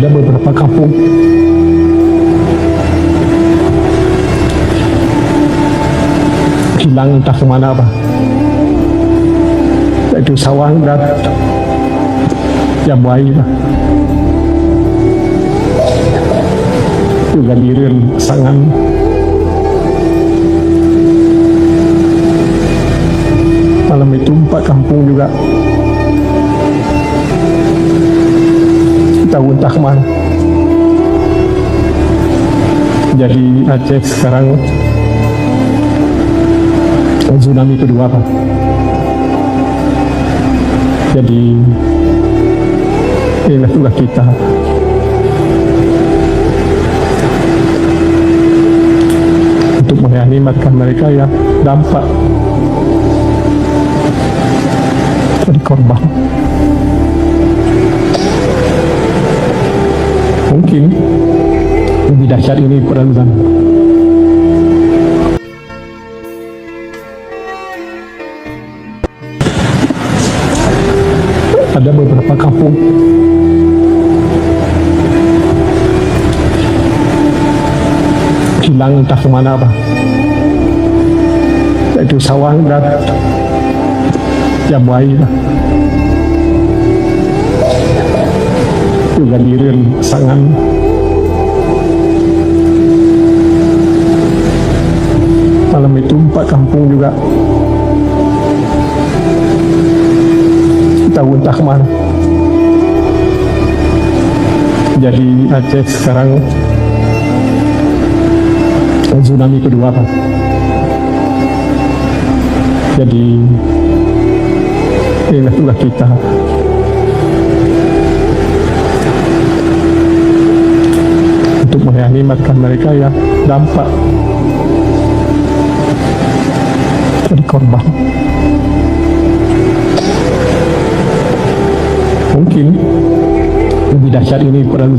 Ada beberapa kampung hilang entah kemana Pak, yaitu Sawang dan Jambuai Pak, juga Diren, Sangan, malam itu 4 kampung juga tahu entah kemana. Jadi Aceh sekarang tsunami kedua Pak. Jadi inilah tugas kita untuk mereanimatkan mereka yang dampak dari korban. Mungkin lebih dahsyat ini perang. Ada beberapa kampung hilang entah kemana Pak, yaitu Sawang dan Jambuai Pak, juga Diren, Sangan, malam itu 4 kampung juga tahu entah kemana. Jadi Aceh sekarang tsunami kedua Pak. Jadi inilah tugas kita untuk mereanimatkan mereka yang dampak dari korban. Mungkin lebih dahsyat ini perang.